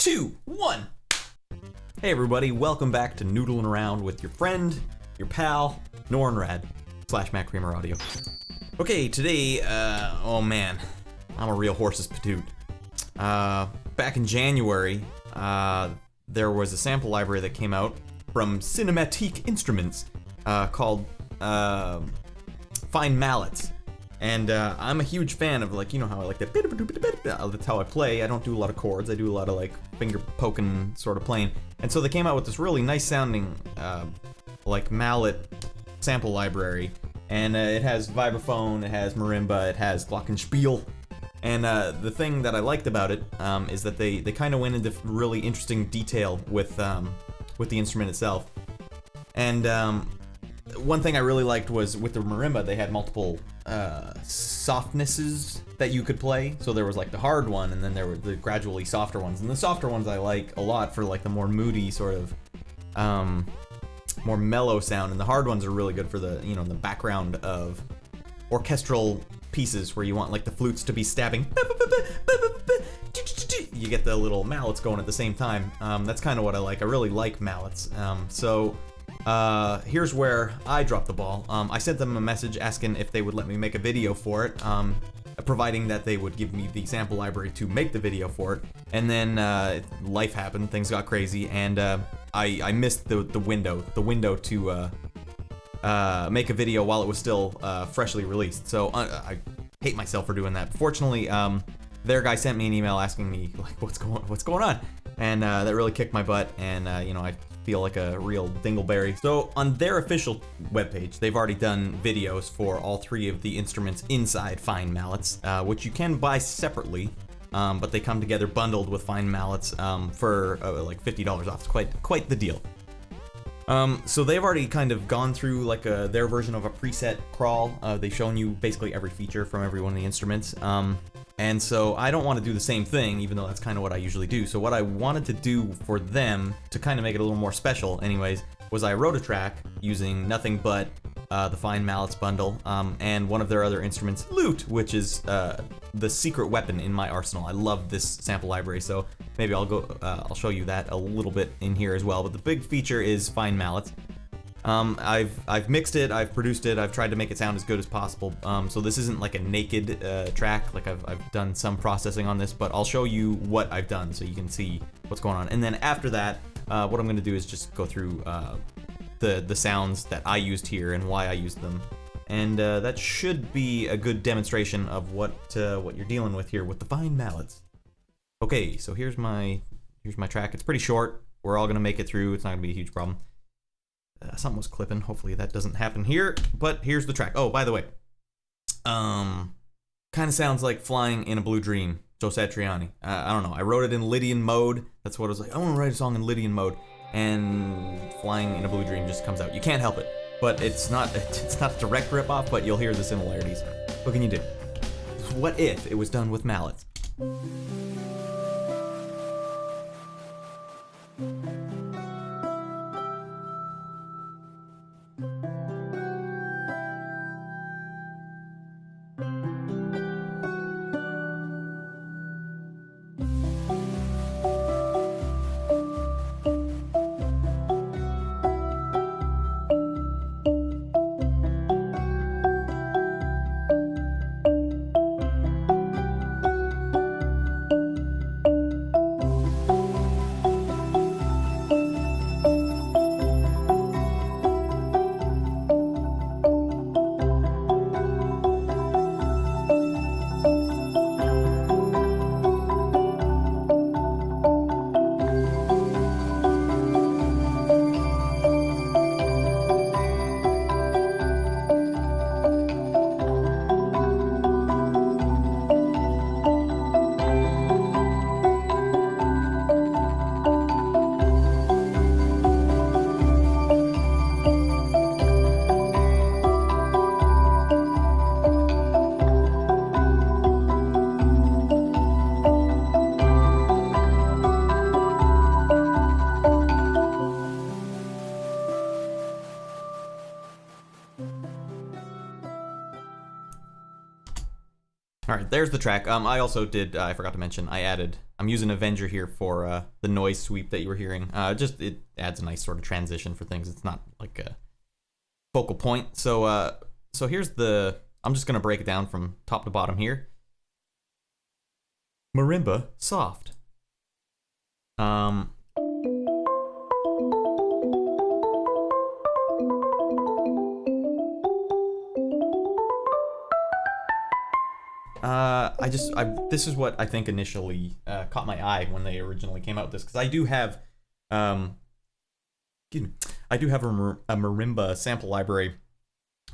2, 1. Hey everybody, welcome back to Noodling Around with your friend, your pal, Nornrad / Matt Creamer Audio. Okay, today, oh man, I'm a real horse's patoot. Back in January, there was a sample library that came out from Cinematique Instruments called Fine Mallets. And I'm a huge fan of, like, you know how I like that, that's how I play. I don't do a lot of chords, I do a lot of like finger poking sort of playing. And so they came out with this really nice sounding like mallet sample library. And it has vibraphone, it has marimba, it has Glockenspiel. And the thing that I liked about it is that they kind of went into really interesting detail with the instrument itself. And one thing I really liked was with the marimba, they had multiple softnesses that you could play. So there was like the hard one, and then there were the gradually softer ones. And the softer ones I like a lot for like the more moody sort of more mellow sound. And the hard ones are really good for the, you know, the background of orchestral pieces where you want like the flutes to be stabbing. You get the little mallets going at the same time. That's kind of what I like. I really like mallets. Here's where I dropped the ball. I sent them a message asking if they would let me make a video for it, providing that they would give me the sample library to make the video for it. And then life happened, things got crazy, and I missed the window to make a video while it was still freshly released. So I hate myself for doing that. Fortunately, their guy sent me an email asking me like what's going on, and that really kicked my butt. And you know, I feel like a real dingleberry. So on their official webpage, they've already done videos for all three of the instruments inside Fine Mallets, which you can buy separately, but they come together bundled with Fine Mallets for like $50 off. It's quite the deal. So they've already kind of gone through like their version of a preset crawl. They've shown you basically every feature from every one of the instruments. And so I don't want to do the same thing, even though that's kind of what I usually do. So what I wanted to do for them, to kind of make it a little more special anyways, was I wrote a track using nothing but the Fine Mallets bundle, and one of their other instruments, lute, which is the secret weapon in my arsenal. I love this sample library, so maybe I'll show you that a little bit in here as well. But the big feature is Fine Mallets. I've mixed it, I've produced it, I've tried to make it sound as good as possible. So this isn't like a naked track, like I've done some processing on this, but I'll show you what I've done so you can see what's going on. And then after that, what I'm gonna do is just go through the sounds that I used here and why I used them. And that should be a good demonstration of what you're dealing with here with the Fine Mallets. Okay, so here's my track. It's pretty short. We're all gonna make it through. It's not gonna be a huge problem. Something was clipping. Hopefully that doesn't happen here. But here's the track. Oh, by the way, kind of sounds like Flying in a Blue Dream, Joe Satriani. I don't know. I wrote it in Lydian mode. That's what I was like. I want to write a song in Lydian mode, and Flying in a Blue Dream just comes out. You can't help it. But it's not a direct ripoff. But you'll hear the similarities. What can you do? What if it was done with mallets? All right, there's the track. I also did, I forgot to mention, I added I'm using Avenger here for the noise sweep that you were hearing. Just it adds a nice sort of transition for things. It's not like a focal point. So so here's the. I'm just gonna break it down from top to bottom here. Marimba Soft. This is what I think initially caught my eye when they originally came out with this, because I do have a marimba sample library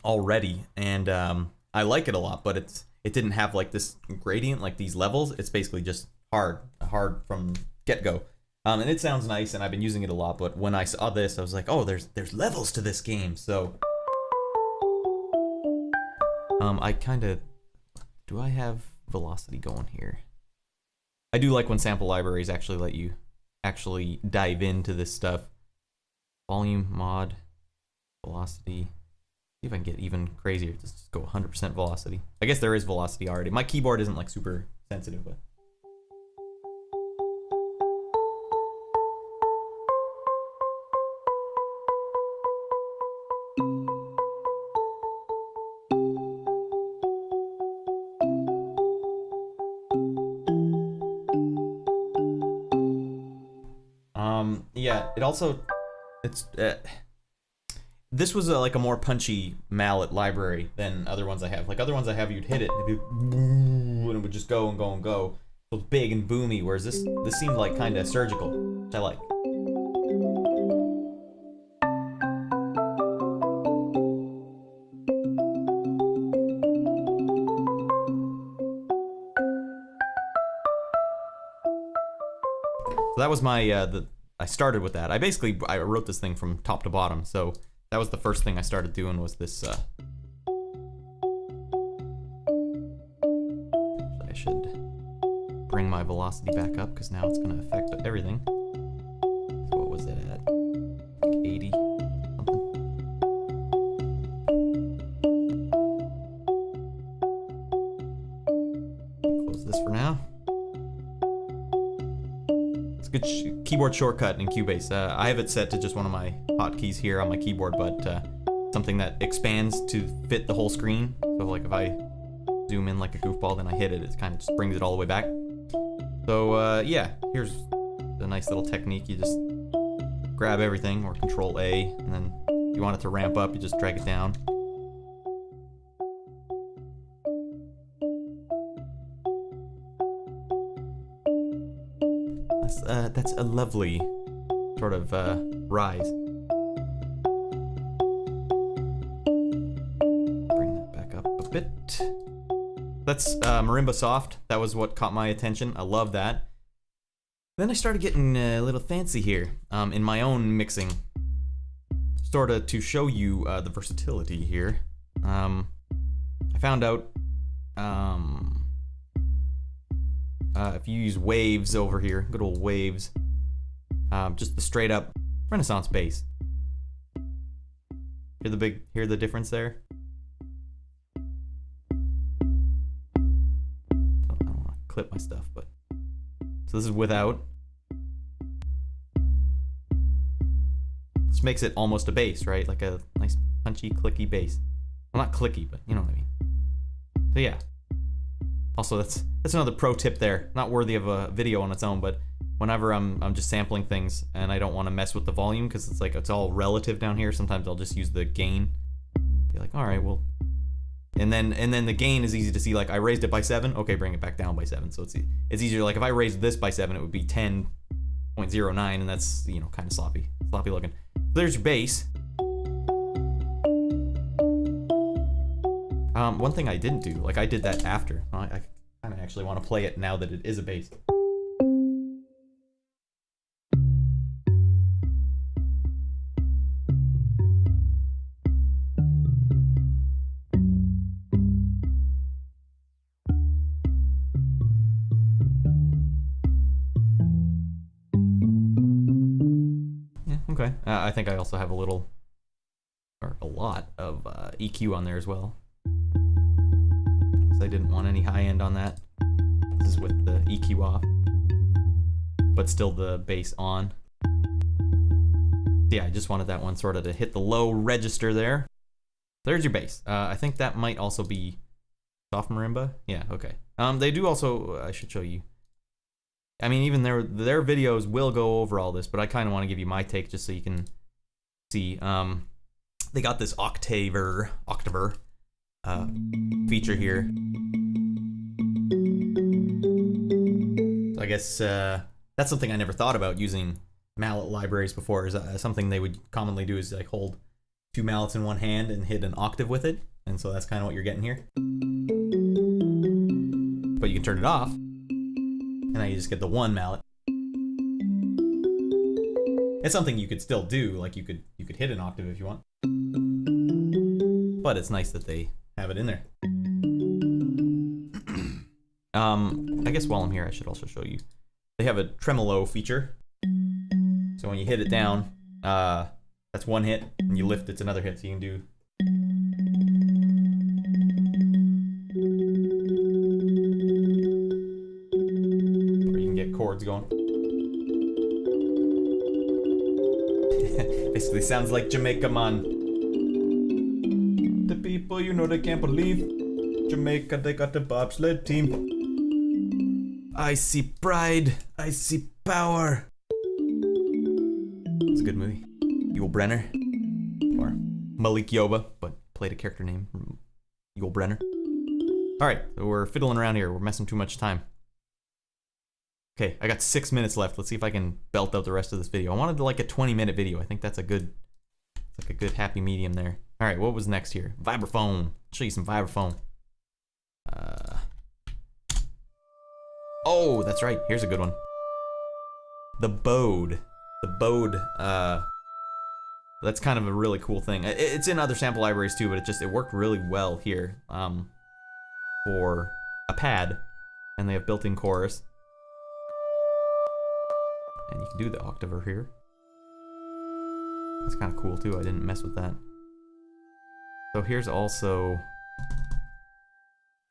already, and I like it a lot, but it didn't have like this gradient, like these levels. It's basically just hard from get-go. And it sounds nice, and I've been using it a lot, but when I saw this, I was like, oh, there's levels to this game. So I kind of, do I have velocity going here? I do like when sample libraries actually let you actually dive into this stuff. Volume, mod, velocity. See if I can get even crazier. Just go 100% velocity. I guess there is velocity already. My keyboard isn't like super sensitive, but. Yeah, it also, this was like a more punchy mallet library than other ones I have. Like other ones I have, you'd hit it and it would just go and go and go. So it's big and boomy, whereas this seemed like kind of surgical, which I like. So that was my I started with that. I wrote this thing from top to bottom, so that was the first thing I started doing was this. I should bring my velocity back up because now it's going to affect everything. So what was it at? Like 80 something. Close this for now. Good keyboard shortcut in Cubase. I have it set to just one of my hotkeys here on my keyboard, but something that expands to fit the whole screen. So like if I zoom in like a goofball, then I hit it, it kind of just brings it all the way back. So yeah, here's a nice little technique. You just grab everything, or Control A, and then if you want it to ramp up, you just drag it down. That's a lovely sort of rise. Bring that back up a bit. That's Marimba Soft. That was what caught my attention. I love that. Then I started getting a little fancy here in my own mixing, sort of to show you the versatility here. I found out if you use waves over here, good old waves, just the straight up Renaissance bass. Hear the difference there? I don't want to clip my stuff, but so this is without. This makes it almost a bass, right? Like a nice punchy, clicky bass. Well, not clicky, but you know what I mean. So yeah. Also, that's another pro tip there. Not worthy of a video on its own, but whenever I'm just sampling things and I don't want to mess with the volume because it's like it's all relative down here. Sometimes I'll just use the gain. Be like, all right, well, and then the gain is easy to see. Like I raised it by 7. Okay, bring it back down by 7. So it's easier. Like if I raised this by 7, it would be 10.09, and that's kind of sloppy looking. So there's your bass. One thing I didn't do, like I did that after. I kind of actually want to play it now that it is a bass. Yeah, okay. I think I also have a lot of EQ on there as well. I didn't want any high end on that. This is with the EQ off. but still the bass on. Yeah, I just wanted that one sort of to hit the low register there. There's your bass. I think that might also be soft marimba. Yeah, okay. They do also, I should show you. I mean, even their videos will go over all this, but I kind of want to give you my take just so you can see. They got this octaver feature here. So I guess that's something I never thought about using mallet libraries before. Is something they would commonly do is like hold 2 mallets in one hand and hit an octave with it, and so that's kind of what you're getting here. But you can turn it off, and now you just get the 1 mallet. It's something you could still do, like you could hit an octave if you want. But it's nice that they have it in there. I guess while I'm here, I should also show you. They have a tremolo feature. So when you hit it down, that's 1 hit, and you lift, it's another hit, so you can do. Or you can get chords going. Basically sounds like Jamaica, man. The people, you know, they can't believe Jamaica, they got the bobsled team. I see pride, I see power. It's a good movie. Yul Brynner, or Malik Yoba, but played a character named Yul Brynner. All right, so we're fiddling around here. We're messing too much time. Okay, I got 6 minutes left. Let's see if I can belt out the rest of this video. I wanted like a 20-minute video. I think that's a good, it's like a good happy medium there. All right, what was next here? Vibraphone. I'll show you some vibraphone. Oh, that's right. Here's a good one. The bode. The bode. That's kind of a really cool thing. It's in other sample libraries too, but it worked really well here for a pad, and they have built-in chorus, and you can do the octave here. That's kind of cool too. I didn't mess with that. So here's also,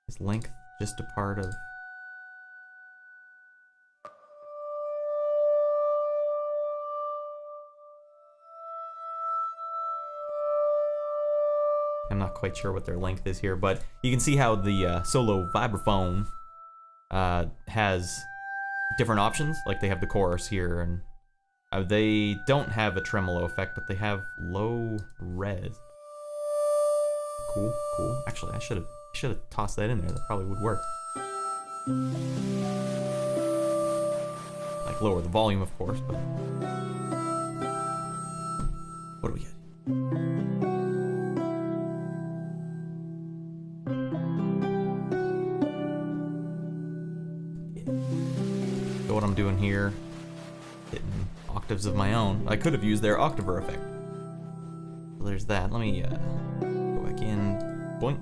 is length just a part of? I'm not quite sure what their length is here, but you can see how the Solo Vibraphone has different options. Like they have the chorus here, and they don't have a tremolo effect, but they have low res. Cool, cool. Actually, I should have tossed that in there. That probably would work. Like lower the volume, of course, but what do we get? So what I'm doing here, hitting octaves of my own. I could have used their octaver effect. So there's that. Let me go back in, boink,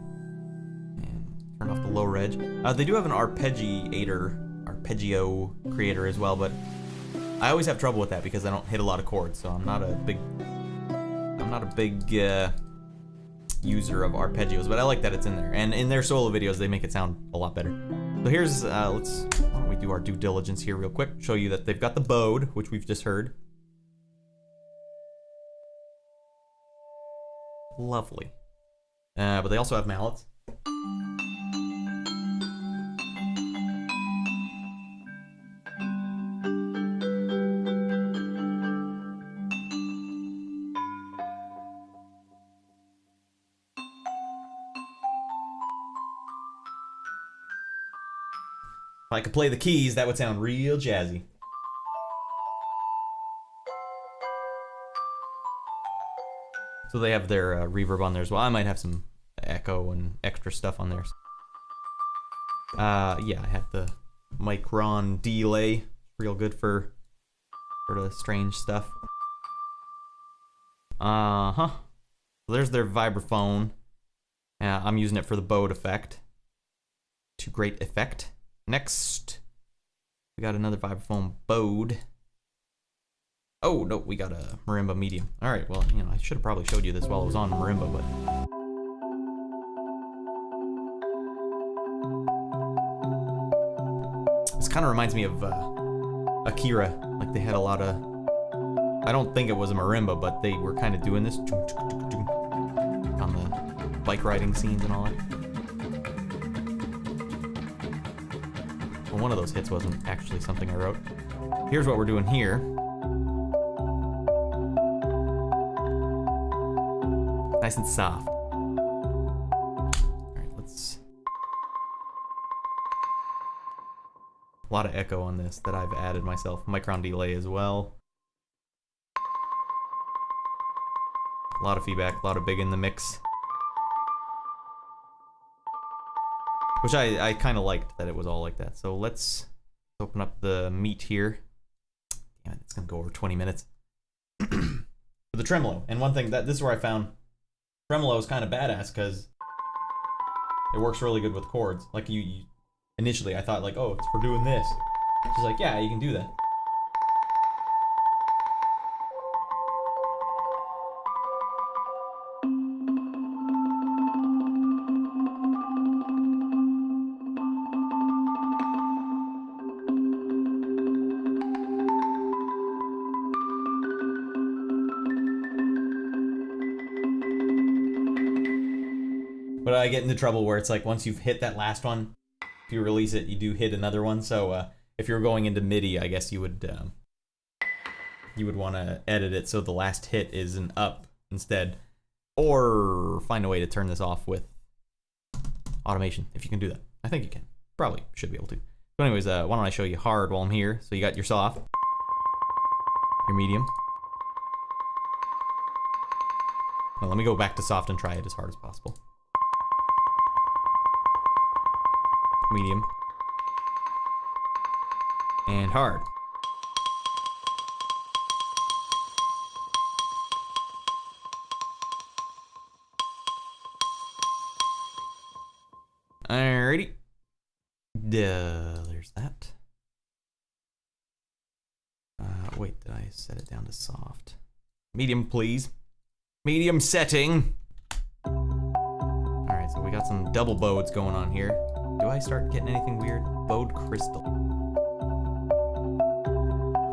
and turn off the low reg. They do have an arpeggiator, arpeggio creator as well, but I always have trouble with that because I don't hit a lot of chords. So I'm not a big user of arpeggios, but I like that it's in there. And in their solo videos, they make it sound a lot better. So here's, why don't we do our due diligence here real quick. Show you that they've got the bode, which we've just heard. Lovely. But they also have mallets. If I could play the keys, that would sound real jazzy. So they have their reverb on there as well. I might have some echo and extra stuff on there. Yeah, I have the micron delay. Real good for sort of strange stuff. So there's their vibraphone. I'm using it for the bode effect. To great effect. Next, we got another vibraphone bode. Oh, no, we got a marimba medium. All right, well, you know, I should have probably showed you this while I was on marimba, but... This kind of reminds me of Akira. Like they had a lot of, I don't think it was a marimba, but they were kind of doing this on the bike riding scenes and all that. Well, one of those hits wasn't actually something I wrote. Here's what we're doing here. Nice and soft. Alright, let's... A lot of echo on this that I've added myself. Micron delay as well. A lot of feedback, a lot of big in the mix. Which I kind of liked that it was all like that. So let's open up the meat here. Damn it, it's gonna go over 20 minutes. For the tremolo. And one thing, this is where I found tremolo is kind of badass because it works really good with chords. Like you initially I thought like, oh, it's for doing this. She's like, yeah, you can do that. But I get into trouble where it's like once you've hit that last one, if you release it, you do hit another one. So if you're going into MIDI, I guess you would want to edit it so the last hit is an up instead, or find a way to turn this off with automation if you can do that. I think you can. Probably should be able to. But anyways, why don't I show you hard while I'm here? So you got your soft, your medium. Now let me go back to soft and try it as hard as possible. Medium, and hard. Alrighty. There's that. Wait, did I set it down to soft? Medium, please. Medium setting. Alright, so we got some double bows going on here. Do I start getting anything weird? Bowed crystal.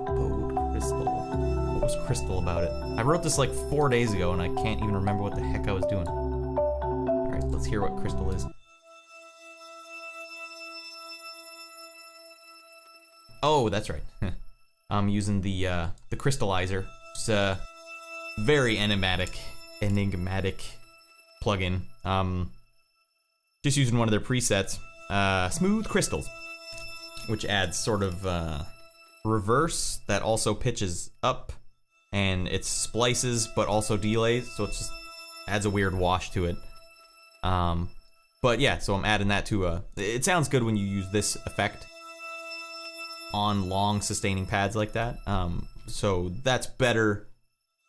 Bowed crystal. What was crystal about it? I wrote this like 4 days ago and I can't even remember what the heck I was doing. Alright, let's hear what crystal is. Oh, that's right. I'm using the crystallizer. It's a very enigmatic plugin. Just using one of their presets. Smooth crystals, which adds sort of reverse that also pitches up, and it splices but also delays, so it just adds a weird wash to it. But yeah, so I'm adding that to it sounds good when you use this effect on long sustaining pads like that. So that's better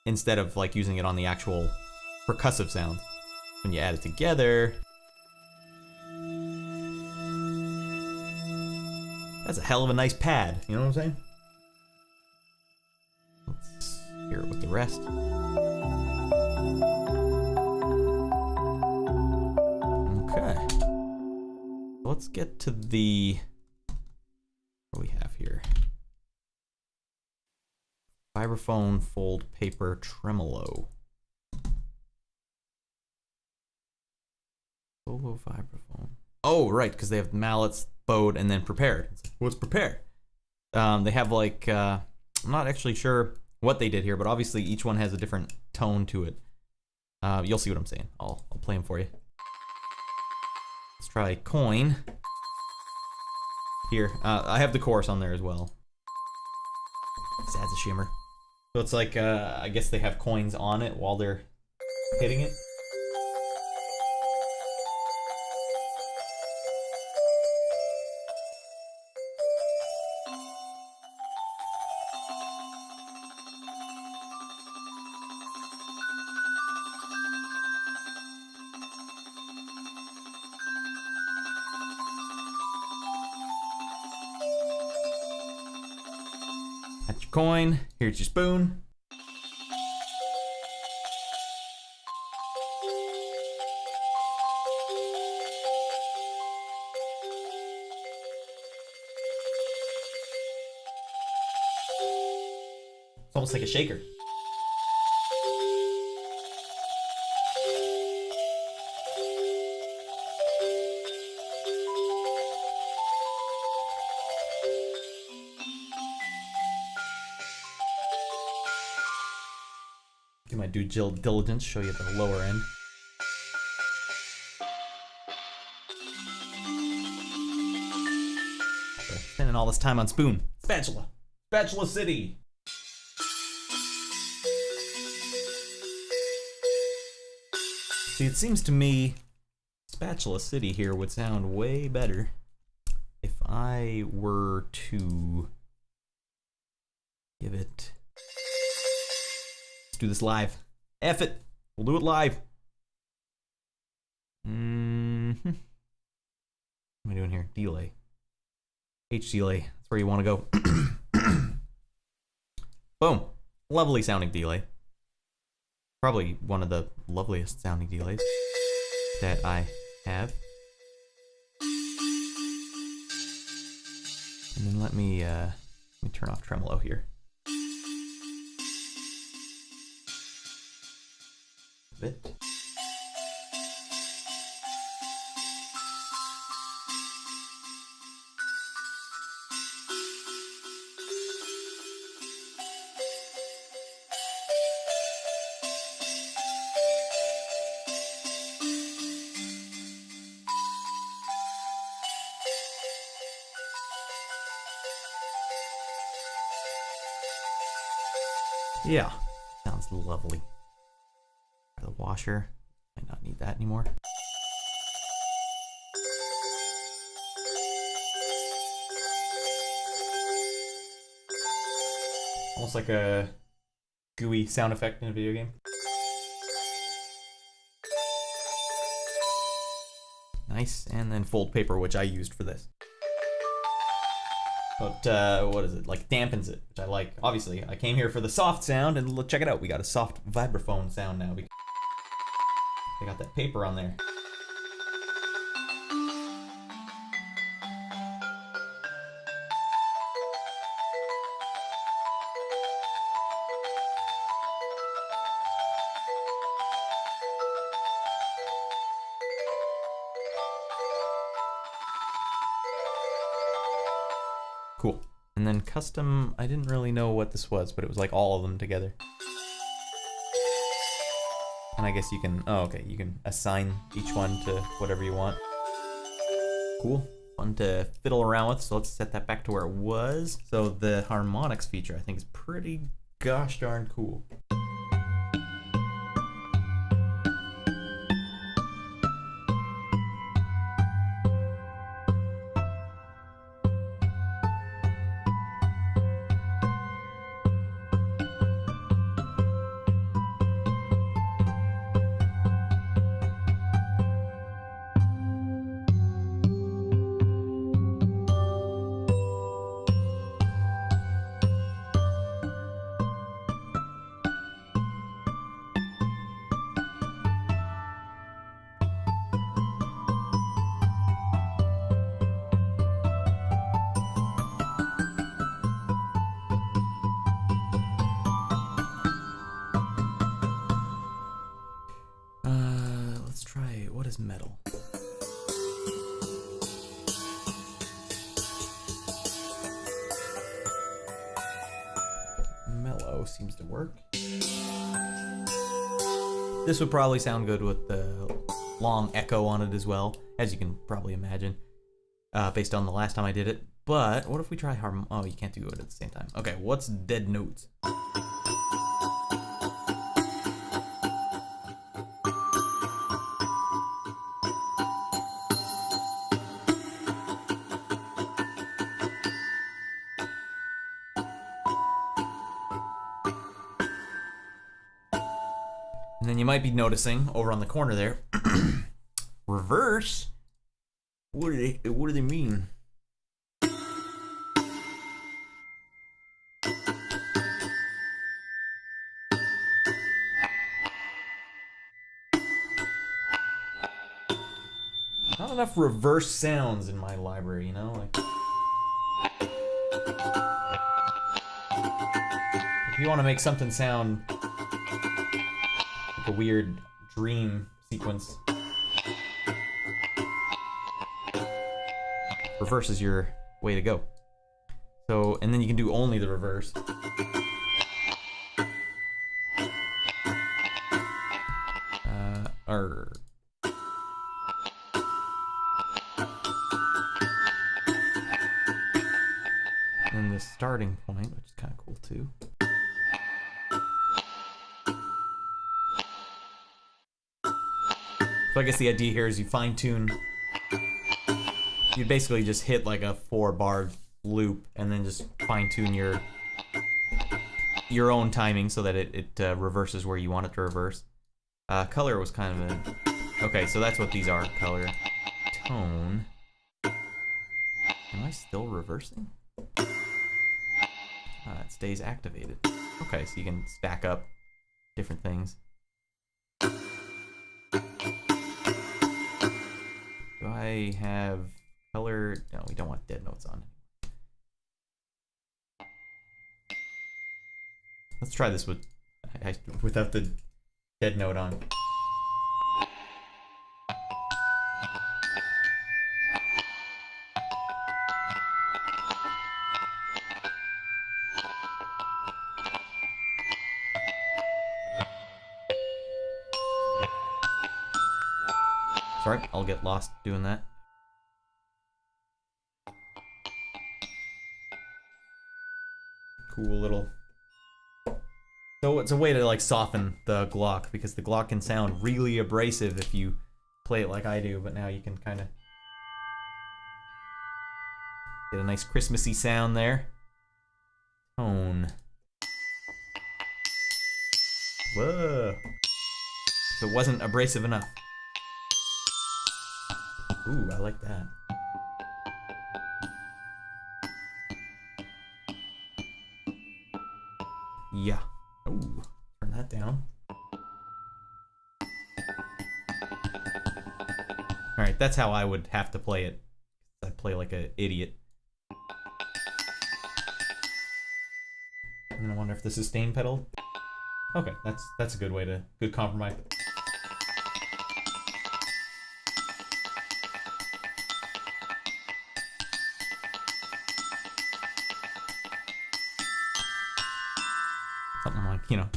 instead of like using it on the actual percussive sounds. When you add it together, that's a hell of a nice pad, you know what I'm saying? Let's hear it with the rest. Okay. Let's get to the... what do we have here? Vibraphone fold paper tremolo. Solo Vibraphone. Oh, right, because they have mallets, bowed, and then prepared. It's like, what's prepared? They have like, I'm not actually sure what they did here, but obviously each one has a different tone to it. You'll see what I'm saying. I'll play them for you. Let's try coin. Here, I have the chorus on there as well. This adds a shimmer. So it's like, I guess they have coins on it while they're hitting it. That's your coin. Here's your spoon. almost like a shaker. Do my due diligence, show you the lower end. Spending all this time on spoon. Spatula. Spatula City. See, it seems to me Spatula City here would sound way better if I were to give it... Let's do this live. F it. We'll do it live. What am I doing here? Delay. H delay. That's where you want to go. Boom. Lovely sounding delay. Probably one of the loveliest sounding delays that I have. And then let me turn off Tremolo here. A bit. Yeah, sounds lovely. The washer, might not need that anymore. Almost like a gooey sound effect in a video game. Nice, and then fold paper, which I used for this. But what is it? Like dampens it, which I like. Obviously, I came here for the soft sound, and check it out. We got a soft vibraphone sound now. They got that paper on there. Cool. And then custom, I didn't really know what this was, but it was like all of them together. And I guess you can, oh, okay, you can assign each one to whatever you want. Cool. Fun to fiddle around with, so let's set that back to where it was. So the harmonics feature, I think, is pretty gosh darn cool. Let's try, what is metal? Mellow seems to work. This would probably sound good with the long echo on it as well, as you can probably imagine, based on the last time I did it. But what if we try oh, you can't do it at the same time. Okay, what's dead notes? And then you might be noticing over on the corner there, reverse. What do they mean? Not enough reverse sounds in my library, you know, like. if you want to make something sound like a weird dream sequence, reverse is your way to go. So, and then you can do only the reverse. And the starting point, which is kind of cool too. So I guess the idea here is you fine tune. You basically just hit like a 4-bar loop and then just fine tune your own timing so that it reverses where you want it to reverse. Color was kind of a... Okay, so that's what these are. Color. Tone. Am I still reversing? It stays activated. Okay, so you can stack up different things. Do I have color? No, we don't want dead notes on. Let's try this without the dead note on. Sorry, I'll get lost doing that. Cool little... So it's a way to like soften the Glock, because the Glock can sound really abrasive if you play it like I do, but now you can kind of get a nice Christmassy sound there. Tone. Whoa. So it wasn't abrasive enough. Ooh, I like that. Yeah. Ooh, turn that down. Alright, that's how I would have to play it. I play like an idiot. And I wonder if the sustain pedal. Okay, that's a good way to good compromise. Something like, you know,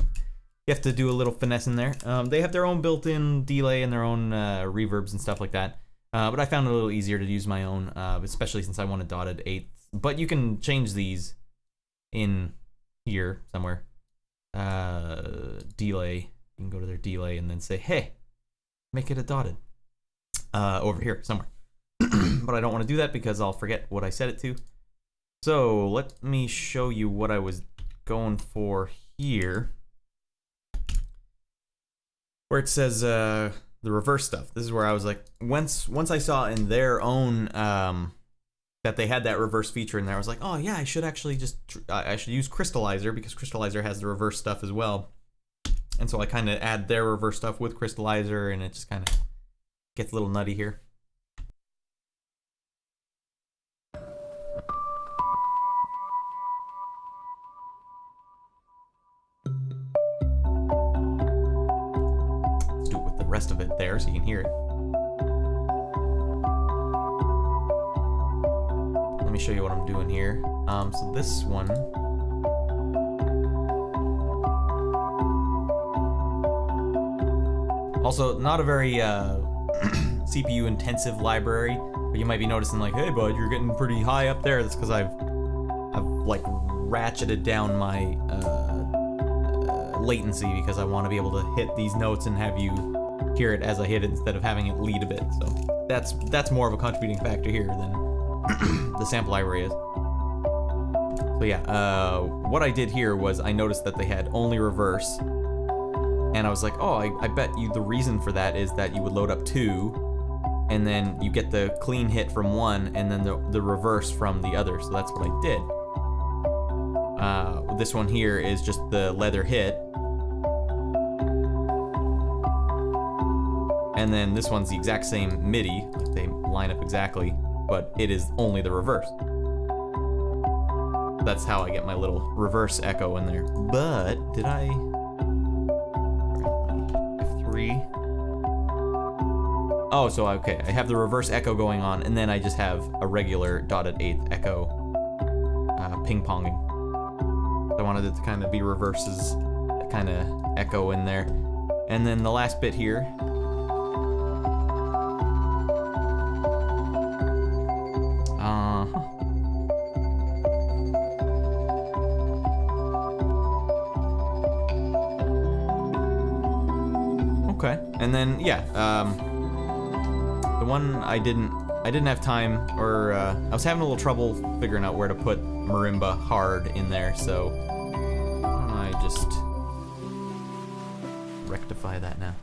you have to do a little finesse in there. They have their own built-in delay and their own reverbs and stuff like that. But I found it a little easier to use my own, especially since I want a dotted eighth. But you can change these in here somewhere. Delay. You can go to their delay and then say, hey, make it a dotted. Over here somewhere. But I don't want to do that because I'll forget what I set it to. So let me show you what I was going for here, where it says the reverse stuff. This is where I was like, once I saw in their own that they had that reverse feature in there, I was like, oh yeah, I should actually just I should use Crystallizer, because Crystallizer has the reverse stuff as well. And so I kind of add their reverse stuff with Crystallizer, and it just kind of gets a little nutty here. Rest of it there so you can hear it. Let me show you what I'm doing here. So this one, also not a very CPU intensive library, but you might be noticing like, hey bud, you're getting pretty high up there. That's because I've like ratcheted down my latency, because I want to be able to hit these notes and have you hear it as I hit it instead of having it lead a bit. So that's more of a contributing factor here than the sample library is. So yeah, what I did here was I noticed that they had only reverse, and I was like, oh, I bet you the reason for that is that you would load up 2, and then you get the clean hit from one, and then the reverse from the other. So that's what I did. This one here is just the leather hit. And then this one's the exact same MIDI, like they line up exactly, but it is only the reverse. that's how I get my little reverse echo in there. But did I? F3. Oh, so okay, I have the reverse echo going on, and then I just have a regular dotted eighth echo ping-ponging. I wanted it to kind of be reverses, kind of echo in there. And then the last bit here. Okay, and then yeah, the one I didn't have time, or I was having a little trouble figuring out where to put Marimba hard in there, so I just rectify that now.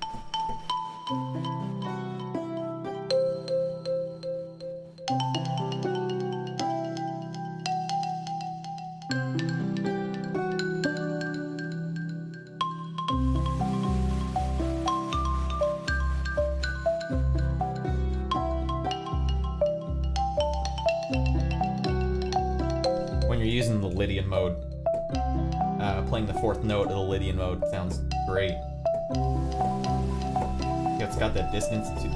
When you're using the Lydian mode, playing the fourth note of the Lydian mode sounds great. Yeah, it's got that dissonance too.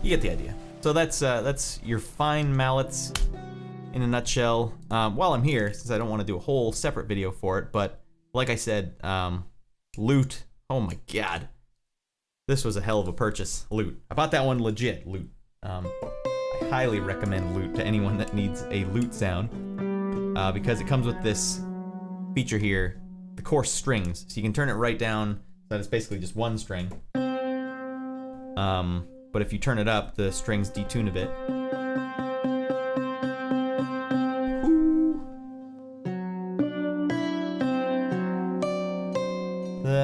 You get the idea. So that's your fine mallets in a nutshell. While I'm here, since I don't want to do a whole separate video for it, but like I said, loot. Oh my god, this was a hell of a purchase. Loot. I bought that one legit. Loot. I highly recommend loot to anyone that needs a loot sound, because it comes with this feature here, the coarse strings. So you can turn it right down so that it's basically just one string. But if you turn it up, the strings detune a bit.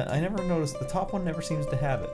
I never noticed, the top one never seems to have it.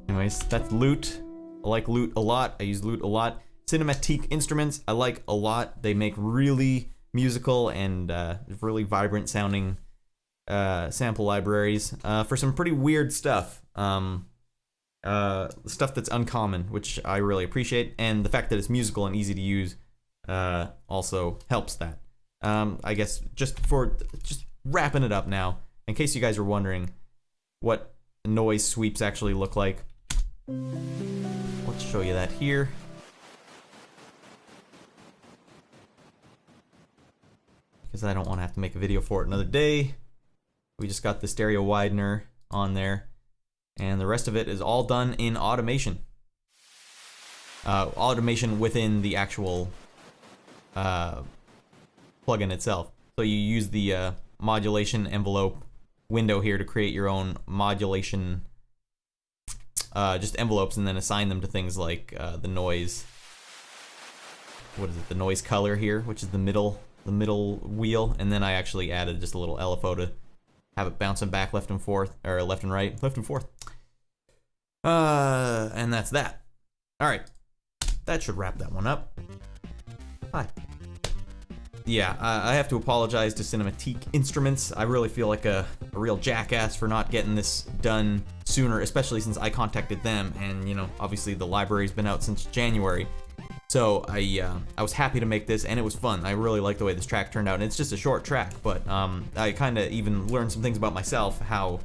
Anyways, that's loot. I like loot a lot. I use loot a lot. Cinematique instruments, I like a lot. They make really musical and really vibrant sounding sample libraries for some pretty weird stuff. Stuff that's uncommon, which I really appreciate. And the fact that it's musical and easy to use also helps that. I guess just wrapping it up now, in case you guys are wondering what noise sweeps actually look like. Let's show you that here. Because I don't want to have to make a video for it another day. We just got the stereo widener on there, and the rest of it is all done in automation. Automation within the actual plugin itself. So you use the modulation envelope window here to create your own modulation just envelopes, and then assign them to things like the noise. What is it? The noise color here, which is the middle wheel, and then I actually added just a little LFO to have it bouncing back left and forth, or left and right, left and forth. And that's that. All right, that should wrap that one up. Bye. Yeah, I have to apologize to Cinematique Instruments. I really feel like a real jackass for not getting this done sooner, especially since I contacted them, and you know, obviously the library's been out since January. So I was happy to make this, and it was fun. I really like the way this track turned out, and it's just a short track, but I kind of even learned some things about myself, how,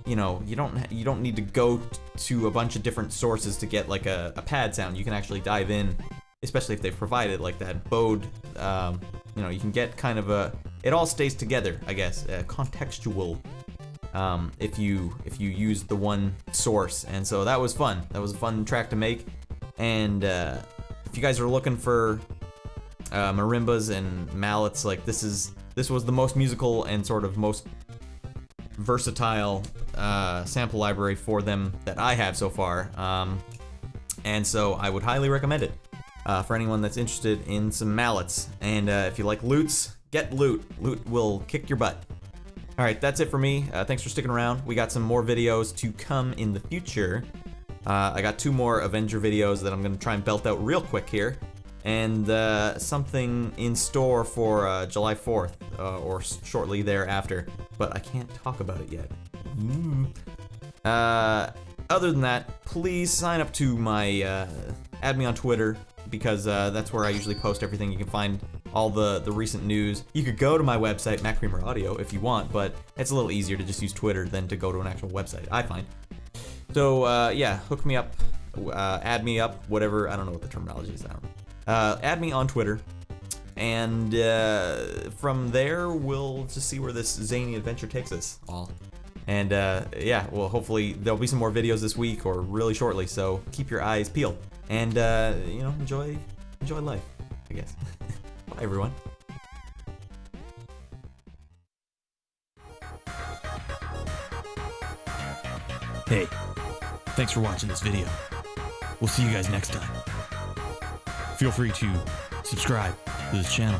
you know, you don't need to go to a bunch of different sources to get like a pad sound. You can actually dive in, especially if they've provided like that bowed, you know, you can get kind of it all stays together, I guess, contextual, if you use the one source. And so that was fun. That was a fun track to make. And if you guys are looking for marimbas and mallets, like this was the most musical and sort of most versatile sample library for them that I have so far. And so I would highly recommend it for anyone that's interested in some mallets. And if you like lutes, get loot. Loot will kick your butt. Alright, that's it for me. Thanks for sticking around. We got some more videos to come in the future. I got 2 more Avenger videos that I'm going to try and belt out real quick here. And something in store for July 4th, or shortly thereafter. But I can't talk about it yet. Other than that, please sign up to my, add me on Twitter, because that's where I usually post everything. You can find all the recent news. You could go to my website, Mac Creamer Audio, if you want, but it's a little easier to just use Twitter than to go to an actual website, I find. So, yeah, hook me up, add me up, whatever, I don't know what the terminology is, I don't know. Add me on Twitter, and from there, we'll just see where this zany adventure takes us all. And yeah, well, hopefully there'll be some more videos this week or really shortly, so keep your eyes peeled. And, you know, enjoy life, I guess. Bye, everyone. Hey, thanks for watching this video. We'll see you guys next time. Feel free to subscribe to this channel